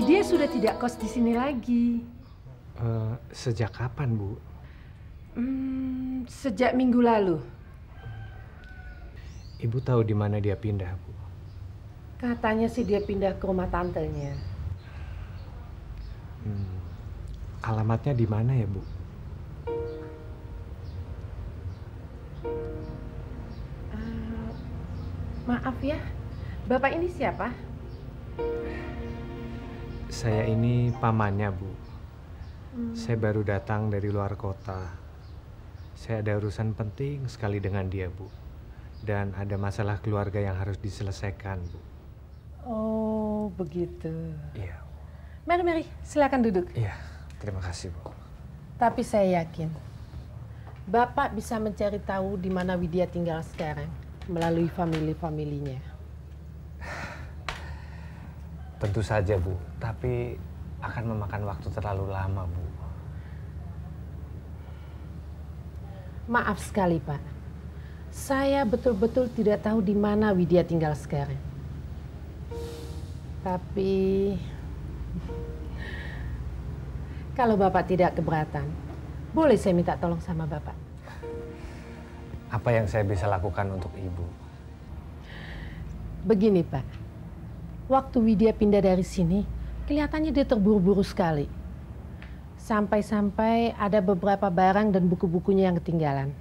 Dia sudah tidak kos di sini lagi. Sejak kapan, Bu? Sejak minggu lalu. Ibu tahu di mana dia pindah, Bu? Katanya sih dia pindah ke rumah tantenya. Alamatnya di mana ya, Bu? Maaf ya, Bapak ini siapa? Saya ini pamannya, Bu. Saya baru datang dari luar kota. Saya ada urusan penting sekali dengan dia, Bu. Dan ada masalah keluarga yang harus diselesaikan, Bu. Oh, begitu. Iya. Mari, silakan duduk. Iya, terima kasih, Bu. Tapi saya yakin, Bapak bisa mencari tahu di mana Widya tinggal sekarang melalui famili-familinya. Tentu saja, Bu. Tapi akan memakan waktu terlalu lama, Bu. Maaf sekali, Pak. Saya betul-betul tidak tahu di mana Widya tinggal sekarang. Tapi kalau Bapak tidak keberatan, boleh saya minta tolong sama Bapak? Apa yang saya bisa lakukan untuk Ibu? Begini, Pak. Waktu Widya pindah dari sini, kelihatannya dia terburu-buru sekali. Sampai-sampai ada beberapa barang dan buku-bukunya yang ketinggalan.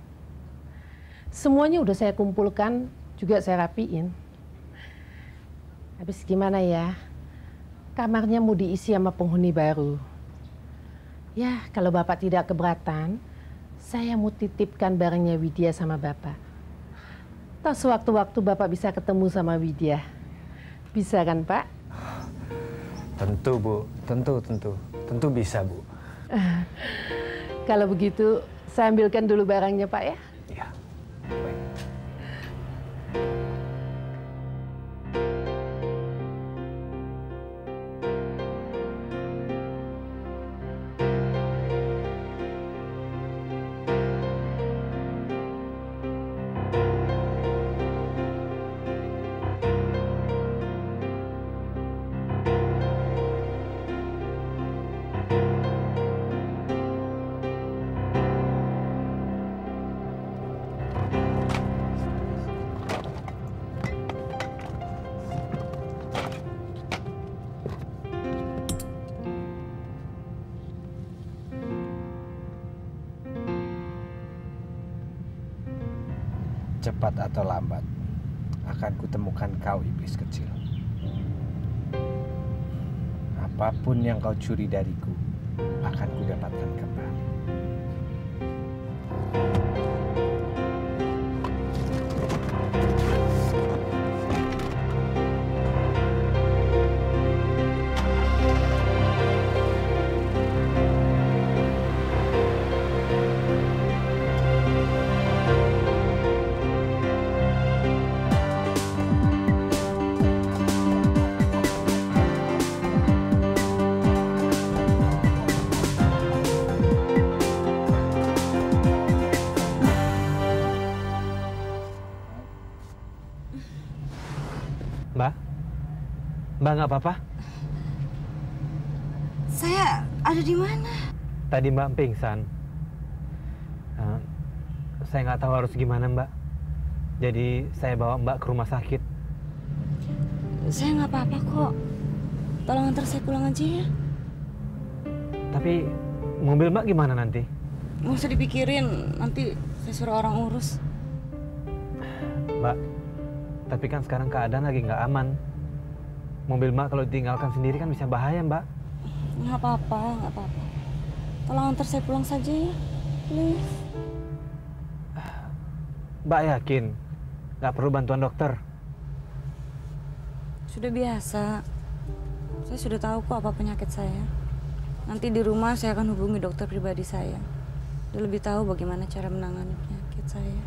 Semuanya udah saya kumpulkan, juga saya rapiin. Habis gimana ya? Kamarnya mau diisi sama penghuni baru. Ya, kalau Bapak tidak keberatan, saya mau titipkan barangnya Widya sama Bapak. Toh sewaktu-waktu Bapak bisa ketemu sama Widya. Bisa kan, Pak? Tentu, Bu. Tentu bisa, Bu. Kalau begitu, saya ambilkan dulu barangnya, Pak, ya? Iya. Baik. Cepat atau lambat, akan kutemukan kau, iblis kecil. Apapun yang kau curi dariku, akan kudapatkan kembali. Mbak nggak apa-apa? Saya ada di mana? Tadi Mbak pingsan. Saya nggak tahu harus gimana, Mbak. Jadi saya bawa Mbak ke rumah sakit. Saya nggak apa-apa kok. Tolong antar saya pulang aja ya. Tapi mobil Mbak gimana nanti? Nggak usah dipikirin, nanti saya suruh orang urus. Mbak, tapi kan sekarang keadaan lagi nggak aman. Mobil Mbak kalau ditinggalkan sendiri kan bisa bahaya, Mbak. Nggak apa-apa. Tolong antar saya pulang saja ya, please. Mbak yakin nggak perlu bantuan dokter? Sudah biasa. Saya sudah tahu kok apa penyakit saya. Nanti di rumah saya akan hubungi dokter pribadi saya. Dia lebih tahu bagaimana cara menangani penyakit saya.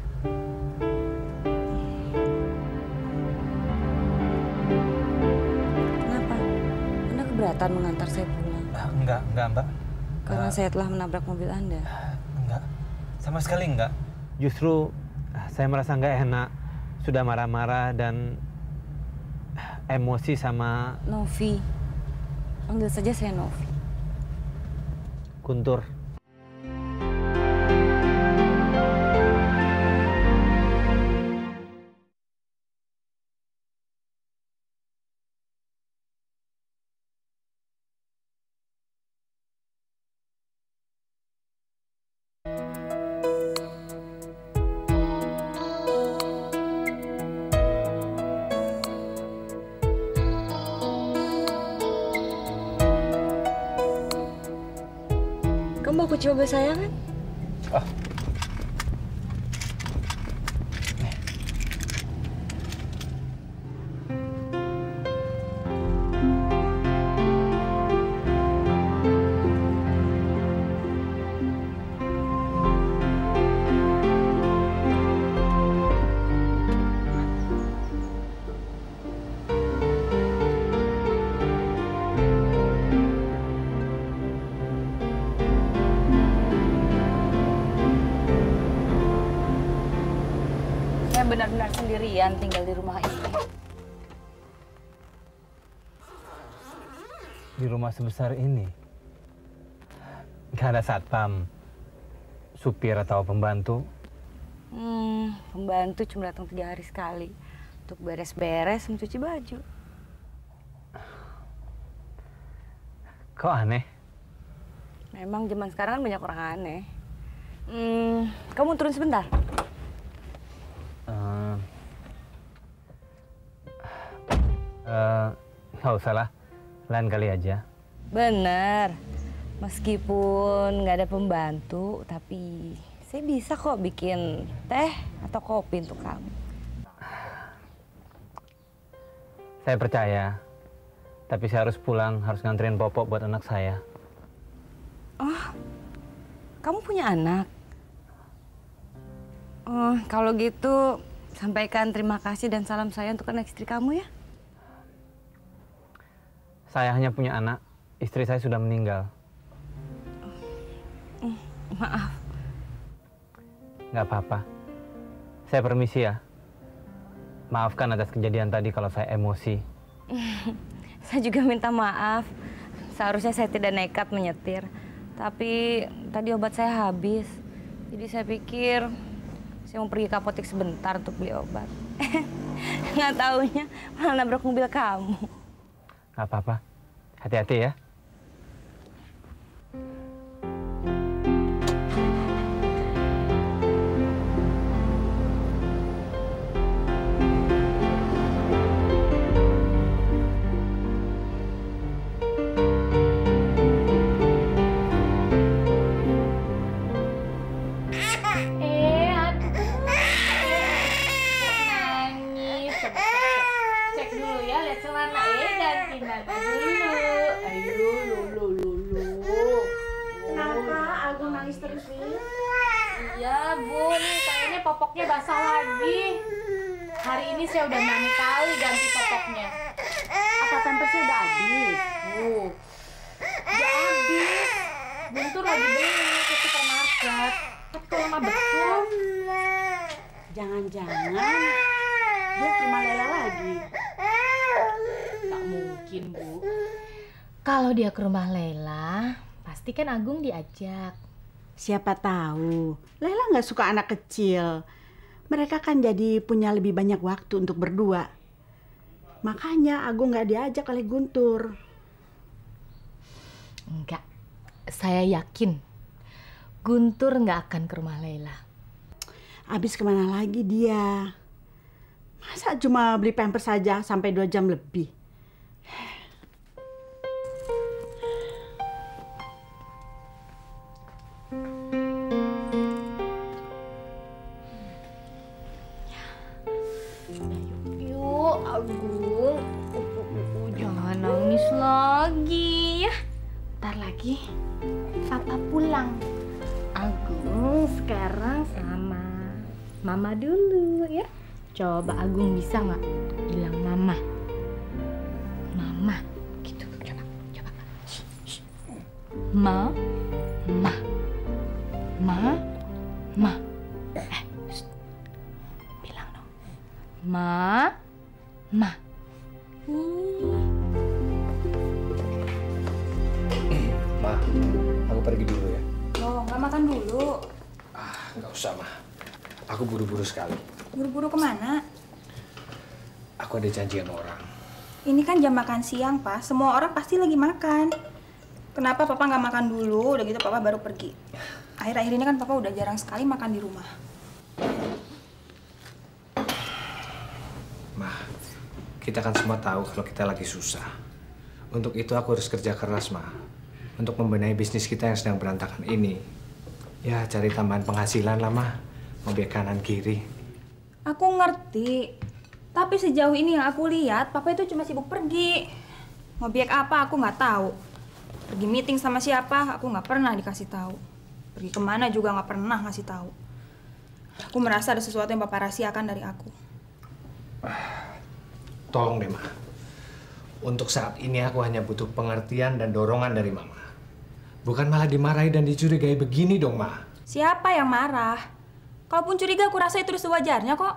Keberatan mengantar saya pulang? Enggak, Mbak. Karena saya telah menabrak mobil Anda? Enggak, sama sekali enggak. Justru saya merasa nggak enak. Sudah marah-marah dan emosi sama... Novi, Panggil saja saya Novi. Guntur. Kamu mau kunci mobil saya kan? Ah. Saya benar-benar sendirian tinggal di rumah ini. Di rumah sebesar ini nggak ada satpam, supir atau pembantu. Pembantu cuma datang 3 hari sekali untuk beres-beres, mencuci baju. Kok aneh? Memang zaman sekarang kan banyak orang aneh. Kamu turun sebentar. Nggak usah lah, lain kali aja. Bener, meskipun nggak ada pembantu, tapi saya bisa kok bikin teh atau kopi untuk kamu. Saya percaya, tapi saya harus pulang, harus nganterin popok buat anak saya. Oh, kamu punya anak? Oh, kalau gitu sampaikan terima kasih dan salam saya untuk anak istri kamu ya. Saya hanya punya anak, istri saya sudah meninggal. Maaf. Nggak apa-apa. Saya permisi ya. Maafkan atas kejadian tadi kalau saya emosi. Saya juga minta maaf. Seharusnya saya tidak nekat menyetir. Tapi tadi obat saya habis. Jadi saya pikir saya mau pergi ke apotek sebentar untuk beli obat. Nggak taunya malah nabrak mobil kamu. Nggak apa-apa. Hati-hati ya. Iya, Bu, nih kayaknya popoknya basah lagi. Hari ini saya udah 6 kali ganti popoknya. Apa pampersnya udah habis? Udah habis. Guntur lagi beli ke supermarket. Tapi kok lama betul. Jangan-jangan dia ke rumah Lela lagi. Gak mungkin, Bu. Kalau dia ke rumah Lela, pasti kan Agung diajak. Siapa tahu, Lela nggak suka anak kecil. Mereka kan jadi punya lebih banyak waktu untuk berdua. Makanya Agung nggak diajak oleh Guntur. Enggak, saya yakin Guntur nggak akan ke rumah Lela. Abis kemana lagi dia? Masa cuma beli pampers saja sampai 2 jam lebih? Jangan nangis lagi ya. Ntar lagi Papa pulang. Agung sekarang sama Mama dulu ya. Coba Agung bisa nggak bilang Mama? Mama gitu. Coba. Shh. Ma. Shh. Bilang dong. Ma. dulu. Nggak usah, Ma. Aku buru-buru sekali. Buru-buru kemana? Aku ada janjian orang. Ini kan jam makan siang, Pak. Semua orang pasti lagi makan. Kenapa Papa nggak makan dulu? Udah gitu Papa baru pergi. Akhir-akhir ini kan Papa udah jarang sekali makan di rumah. Ma, kita kan semua tahu kalau kita lagi susah. Untuk itu aku harus kerja keras, Ma. Untuk membenahi bisnis kita yang sedang berantakan ini. Ya, cari tambahan penghasilan lah, Ma. Ngobiek kanan kiri. Aku ngerti. Tapi sejauh ini yang aku lihat, Papa itu cuma sibuk pergi. Ngobiek apa aku nggak tahu. Pergi meeting sama siapa, aku nggak pernah dikasih tahu. Pergi kemana juga nggak pernah ngasih tahu. Aku merasa ada sesuatu yang Papa rahasiakan dari aku. Tolong deh, Ma. Untuk saat ini aku hanya butuh pengertian dan dorongan dari Mama. Bukan malah dimarahi dan dicurigai begini dong, Ma. Siapa yang marah? Kalaupun curiga, aku rasa itu sewajarnya kok.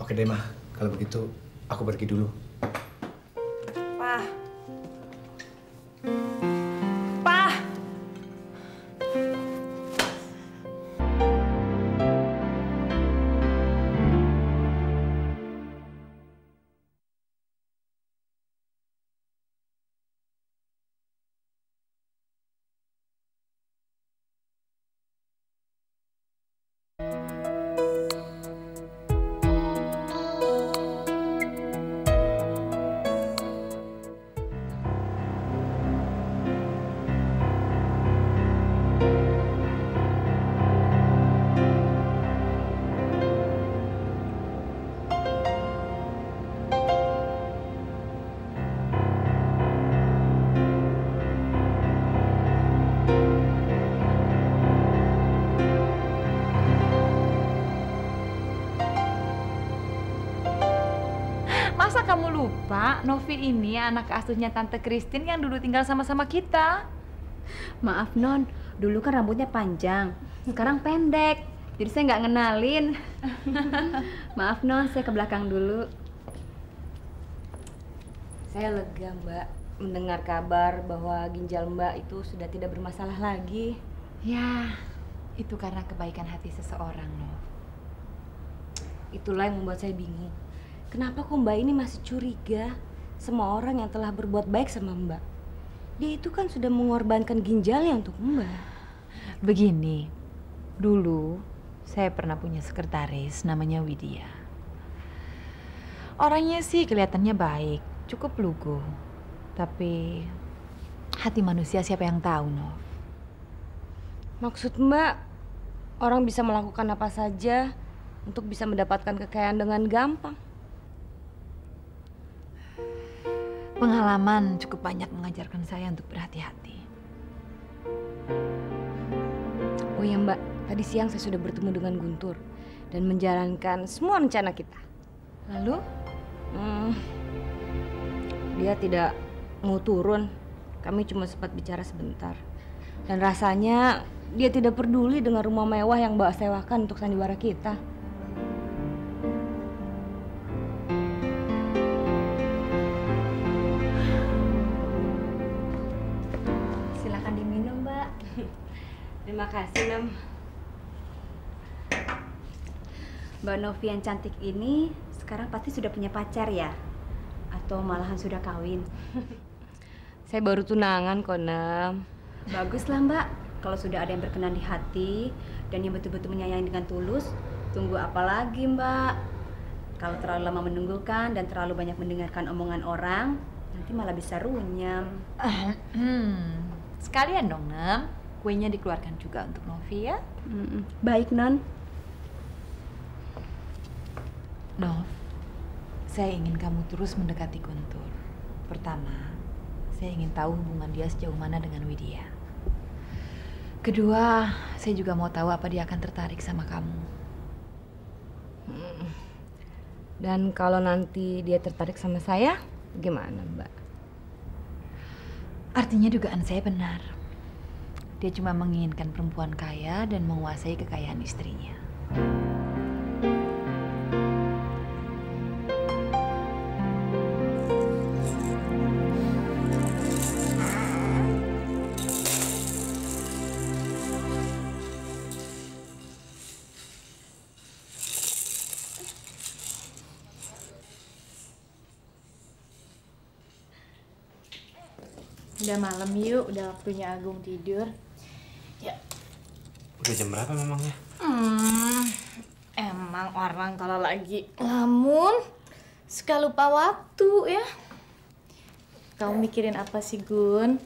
Oke deh, Ma. Kalau begitu, aku pergi dulu. Pak. Pak. Masa kamu lupa Novi ini anak asuhnya Tante Christine yang dulu tinggal sama-sama kita? Maaf Non, dulu kan rambutnya panjang, sekarang pendek. Jadi saya nggak ngenalin. Maaf Non, saya ke belakang dulu. Saya lega, Mbak, mendengar kabar bahwa ginjal Mbak itu sudah tidak bermasalah lagi. Ya, itu karena kebaikan hati seseorang, Nov. Itulah yang membuat saya bingung. Kenapa kok Mbak ini masih curiga sama orang yang telah berbuat baik sama Mbak? Dia itu kan sudah mengorbankan ginjalnya untuk Mbak. Begini, dulu saya pernah punya sekretaris namanya Widya. Orangnya sih kelihatannya baik, cukup lugu. Tapi hati manusia siapa yang tahu, Nov? Maksud Mbak, orang bisa melakukan apa saja untuk bisa mendapatkan kekayaan dengan gampang. Pengalaman cukup banyak mengajarkan saya untuk berhati-hati. Oh ya Mbak, tadi siang saya sudah bertemu dengan Guntur dan menjalankan semua rencana kita. Lalu? Dia tidak mau turun. Kami cuma sempat bicara sebentar. Dan rasanya dia tidak peduli dengan rumah mewah yang Mbak sewakan untuk sandiwara kita. Silakan diminum, Mbak. Terima kasih, Nam. Mbak Novi yang cantik ini sekarang pasti sudah punya pacar ya? Atau malahan sudah kawin? Saya baru tunangan kok, Nam. Baguslah Mbak, kalau sudah ada yang berkenan di hati dan yang betul-betul menyayangi dengan tulus, tunggu apa lagi Mbak? Kalau terlalu lama menunggukan dan terlalu banyak mendengarkan omongan orang, nanti malah bisa runyam. Sekalian dong, Nam. Kuenya dikeluarkan juga untuk Novi ya. Baik, Non. Nov, saya ingin kamu terus mendekati Guntur. Pertama, saya ingin tahu hubungan dia sejauh mana dengan Widya. Kedua, saya juga mau tahu apa dia akan tertarik sama kamu. Dan kalau nanti dia tertarik sama saya, gimana, Mbak? Artinya dugaan saya benar. Dia cuma menginginkan perempuan kaya dan menguasai kekayaan istrinya. Udah malam yuk, udah waktunya Agung tidur. Ya. Udah jam berapa memangnya? Emang orang kalau lagi lamun suka lupa waktu ya. Kamu mikirin apa sih, Gun?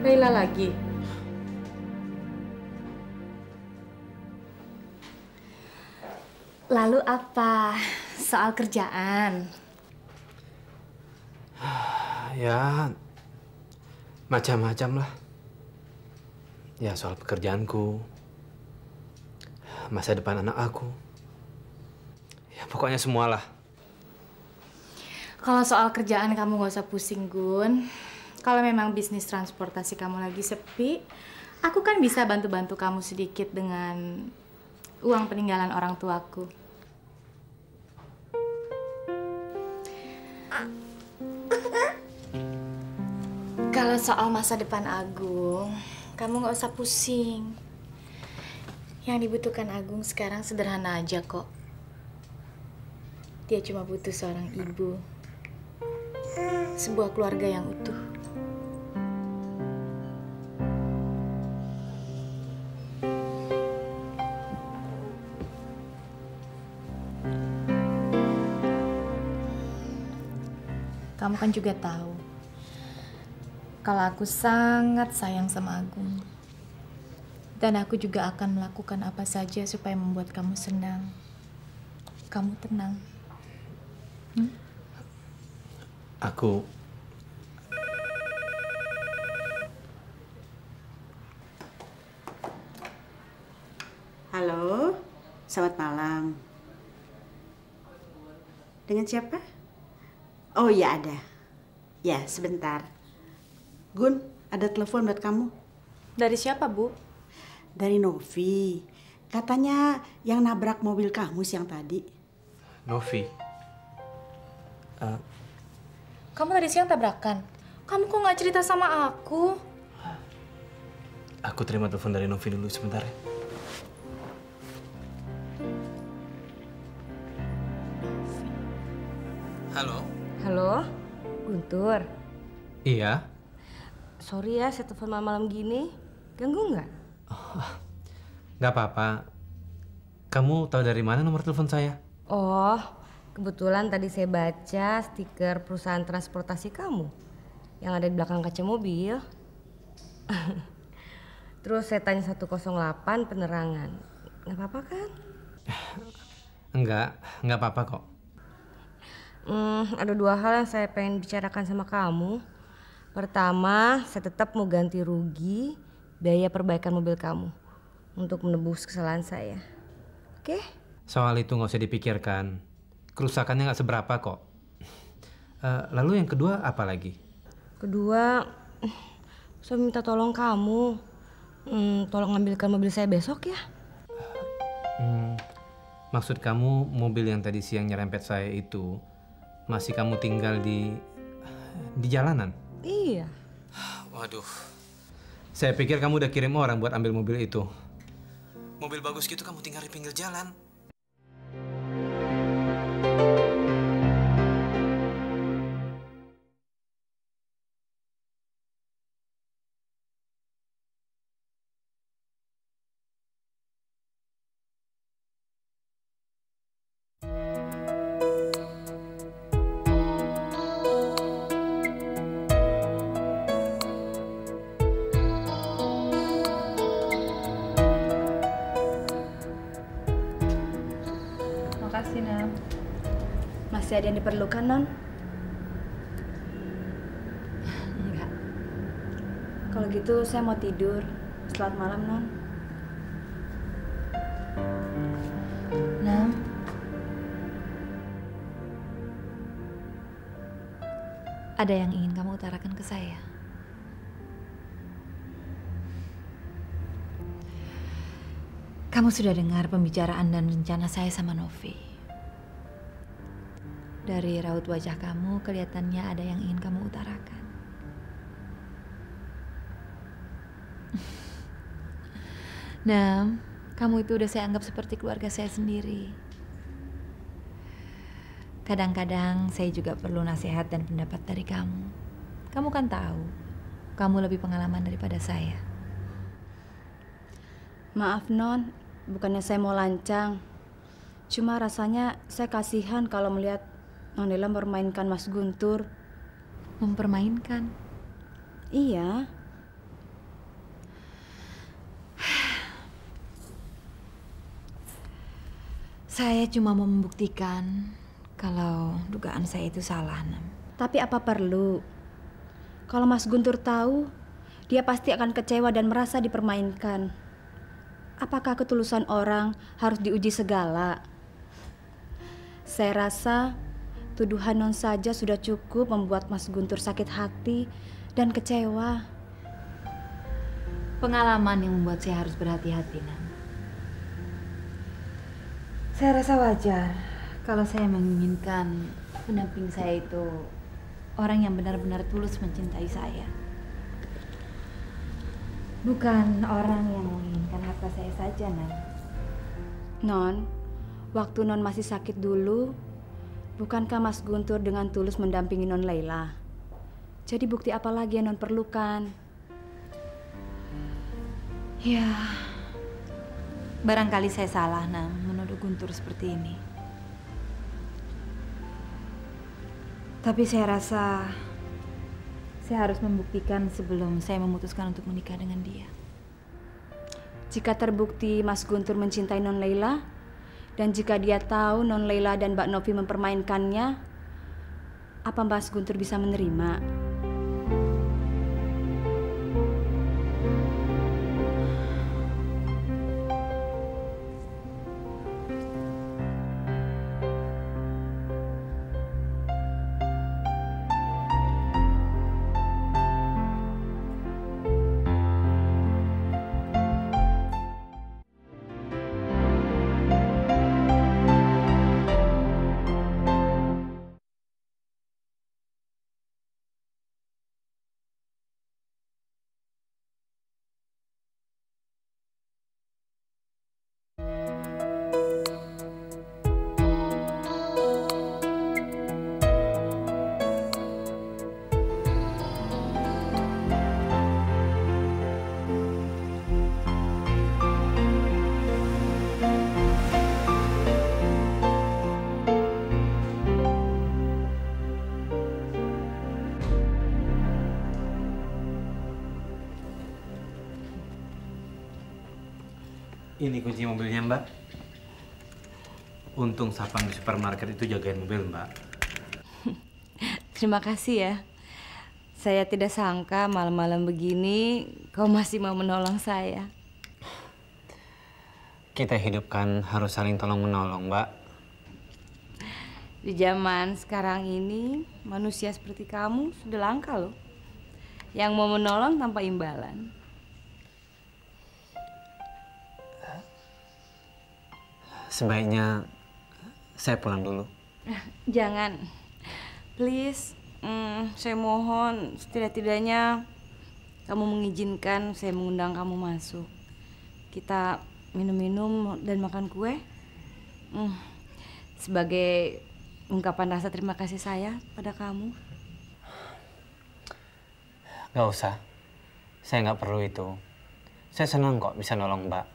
Laila lagi? Lalu apa? Soal kerjaan? Ya, macam-macam lah. Ya, soal pekerjaanku, masa depan anak aku. Ya, pokoknya semualah. Kalau soal kerjaan kamu gak usah pusing, Gun. Kalau memang bisnis transportasi kamu lagi sepi, aku kan bisa bantu-bantu kamu sedikit dengan uang peninggalan orang tuaku. Kalau soal masa depan Agung, kamu gak usah pusing. Yang dibutuhkan Agung sekarang sederhana aja kok. Dia cuma butuh seorang ibu. Sebuah keluarga yang utuh. Kamu kan juga tahu kalau aku sangat sayang sama Agung. Dan aku juga akan melakukan apa saja supaya membuat kamu senang. Kamu tenang. Aku... Halo, selamat malam. Dengan siapa? Oh iya ada. Ya, sebentar. Gun, ada telepon buat kamu. Dari siapa, Bu? Dari Novi. Katanya yang nabrak mobil kamu siang tadi. Novi. Kamu tadi siang tabrakan? Kamu kok nggak cerita sama aku? Aku terima telepon dari Novi dulu sebentar ya. Halo? Halo, Guntur. Iya? Sorry ya, saya telepon malam-malam gini. Ganggu nggak? Nggak apa-apa. Kamu tahu dari mana nomor telepon saya? Oh, kebetulan tadi saya baca stiker perusahaan transportasi kamu yang ada di belakang kaca mobil. Terus saya tanya 108 penerangan. Nggak apa-apa kan? Nggak apa-apa kok. Ada dua hal yang saya pengen bicarakan sama kamu. Pertama, saya tetap mau ganti rugi biaya perbaikan mobil kamu untuk menebus kesalahan saya. Oke? Soal itu nggak usah dipikirkan. Kerusakannya nggak seberapa kok. Lalu yang kedua apa lagi? Kedua, saya minta tolong kamu. Tolong ambilkan mobil saya besok ya. Maksud kamu mobil yang tadi siang nyerempet saya itu masih kamu tinggal di jalanan? Iya. Waduh. Saya pikir kamu udah kirim orang buat ambil mobil itu. Mobil bagus gitu kamu tinggal di pinggir jalan. Makasih, Nam. Masih ada yang diperlukan, Non? Enggak. Kalau gitu saya mau tidur. Selamat malam, Non. Nam, ada yang ingin kamu utarakan ke saya? Kamu sudah dengar pembicaraan dan rencana saya sama Novi. Dari raut wajah kamu, kelihatannya ada yang ingin kamu utarakan. Nam, kamu itu udah saya anggap seperti keluarga saya sendiri. Kadang-kadang saya juga perlu nasihat dan pendapat dari kamu. Kamu kan tahu, kamu lebih pengalaman daripada saya. Maaf Non, bukannya saya mau lancang. Cuma rasanya saya kasihan kalau melihat Non Lela mempermainkan Mas Guntur. Mempermainkan? Iya. Saya cuma mau membuktikan kalau dugaan saya itu salah, Nam. Tapi apa perlu? Kalau Mas Guntur tahu, dia pasti akan kecewa dan merasa dipermainkan. Apakah ketulusan orang harus diuji segala? Saya rasa tuduhan Non saja sudah cukup membuat Mas Guntur sakit hati dan kecewa. Pengalaman yang membuat saya harus berhati-hati, Nam. Saya rasa wajar kalau saya menginginkan pendamping saya itu orang yang benar-benar tulus mencintai saya. Bukan orang yang menginginkan harta saya saja, Nan. Non, waktu Non masih sakit dulu, bukankah Mas Guntur dengan tulus mendampingi Non Laila? Jadi bukti apa lagi yang Non perlukan? Ya, barangkali saya salah, Nam, menuduh Guntur seperti ini. Tapi saya rasa saya harus membuktikan sebelum saya memutuskan untuk menikah dengan dia. Jika terbukti Mas Guntur mencintai Non Laila, dan jika dia tahu Non Laila dan Mbak Novi mempermainkannya, apa Mas Guntur bisa menerima? Ini kunci mobilnya, Mbak. Untung sapam di supermarket itu jagain mobil, Mbak. Terima kasih ya. Saya tidak sangka malam-malam begini kau masih mau menolong saya. Kita hidup kan harus saling tolong-menolong, Mbak. Di zaman sekarang ini, manusia seperti kamu sudah langka loh. Yang mau menolong tanpa imbalan. Sebaiknya saya pulang dulu. Jangan. Please, saya mohon setidak-tidaknya kamu mengizinkan saya mengundang kamu masuk. Kita minum-minum dan makan kue. Sebagai ungkapan rasa terima kasih saya pada kamu. Gak usah. Saya nggak perlu itu. Saya senang kok bisa nolong Mbak.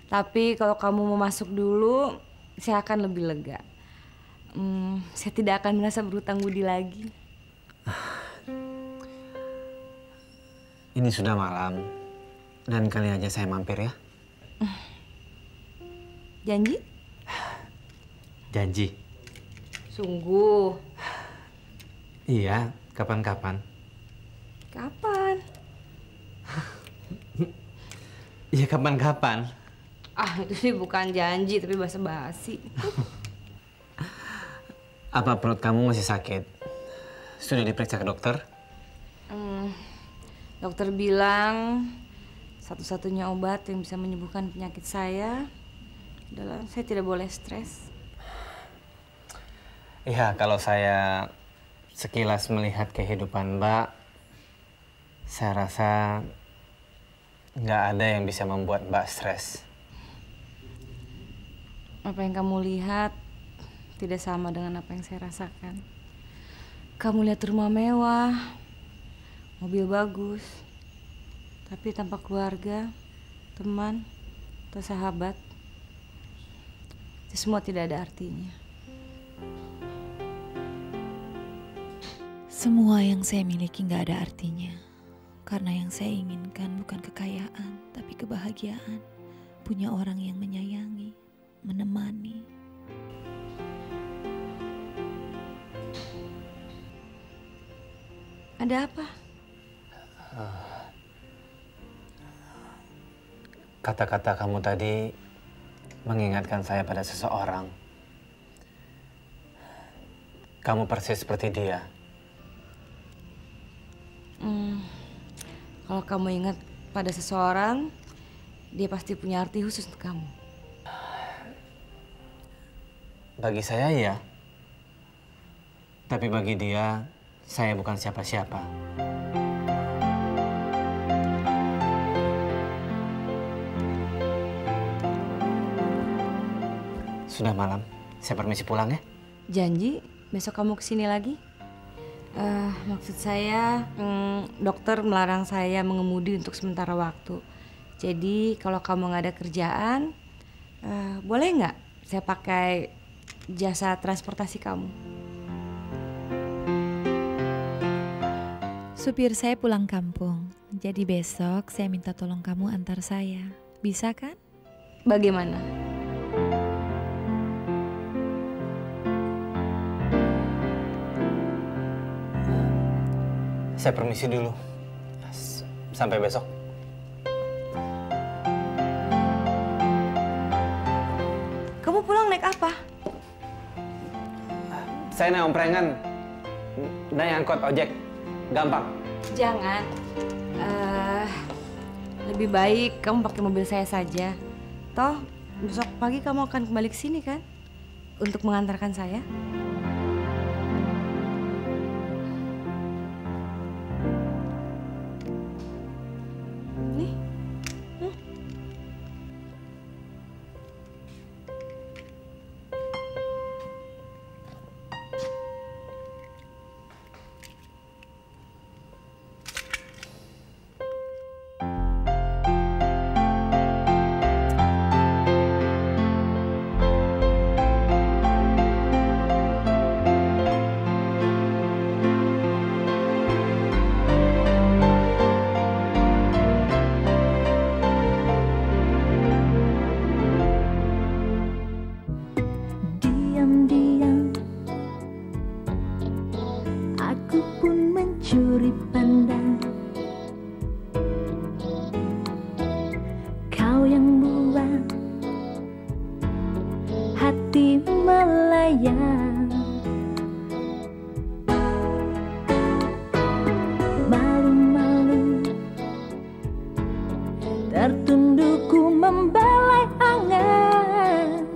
Tapi kalau kamu mau masuk dulu, saya akan lebih lega. Saya tidak akan merasa berhutang budi lagi. Ini sudah malam. Dan kali aja saya mampir ya. Janji? Janji. Sungguh. Iya, kapan-kapan. Kapan? Iya, kapan-kapan. Itu sih bukan janji, tapi basa-basi. Apa perut kamu masih sakit? Sudah diperiksa ke dokter? Dokter bilang satu-satunya obat yang bisa menyembuhkan penyakit saya adalah saya tidak boleh stres. Iya, kalau saya sekilas melihat kehidupan Mbak, saya rasa nggak ada yang bisa membuat Mbak stres. Apa yang kamu lihat tidak sama dengan apa yang saya rasakan. Kamu lihat rumah mewah, mobil bagus, tapi tanpa keluarga, teman, atau sahabat, itu semua tidak ada artinya. Semua yang saya miliki gak ada artinya. Karena yang saya inginkan bukan kekayaan, tapi kebahagiaan. Punya orang yang menyayangi, menemani. Ada apa? Kata-kata kamu tadi mengingatkan saya pada seseorang. Kamu persis seperti dia. Kalau kamu ingat pada seseorang, dia pasti punya arti khusus untuk kamu. Bagi saya iya. Tapi bagi dia, saya bukan siapa-siapa. Sudah malam, saya permisi pulang ya. Janji besok kamu kesini lagi? Maksud saya, dokter melarang saya mengemudi untuk sementara waktu. Jadi kalau kamu nggak ada kerjaan, boleh nggak saya pakai jasa transportasi kamu? Supir saya pulang kampung, jadi besok saya minta tolong kamu antar saya. Bisa kan? Bagaimana? Saya permisi dulu. Sampai besok. Kamu pulang naik apa? Saya naik omprengan. Naik angkot ojek. Gampang. Jangan. Lebih baik kamu pakai mobil saya saja. Toh besok pagi kamu akan kembali ke sini kan? Untuk mengantarkan saya. Tertundukku membelai angan.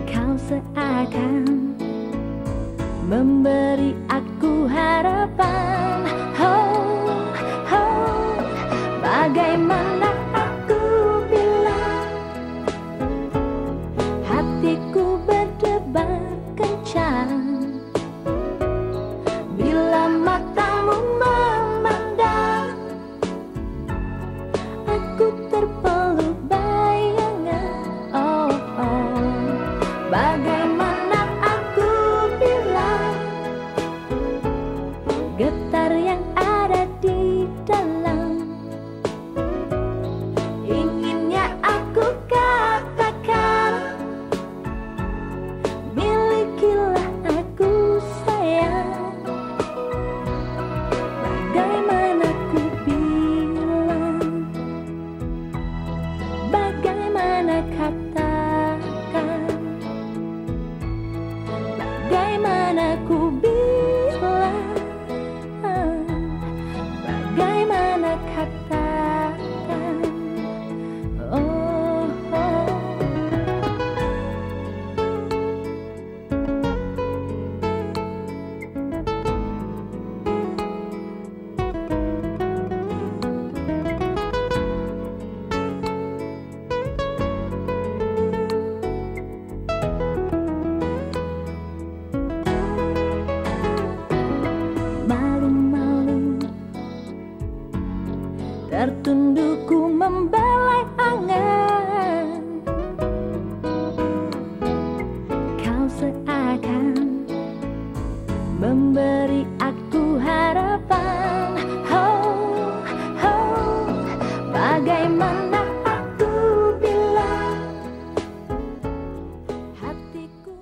Kau seakan memberi aku harapan. Oh, oh, bagaimana aku bilang, hatiku berdebar kencang bila matamu memandang. Aku terpeluk bayangan. Oh, oh, bagaimana aku bilang, getar yang ada di dalam. Inginnya aku katakan, milikilah aku sayang. Bagaimana ku bilang, bagaimana katakan, bagaimana ku bilang. tundukku membelai angan. Kau seakan memberi aku harapan. Oh, oh, bagaimana aku bilang hatiku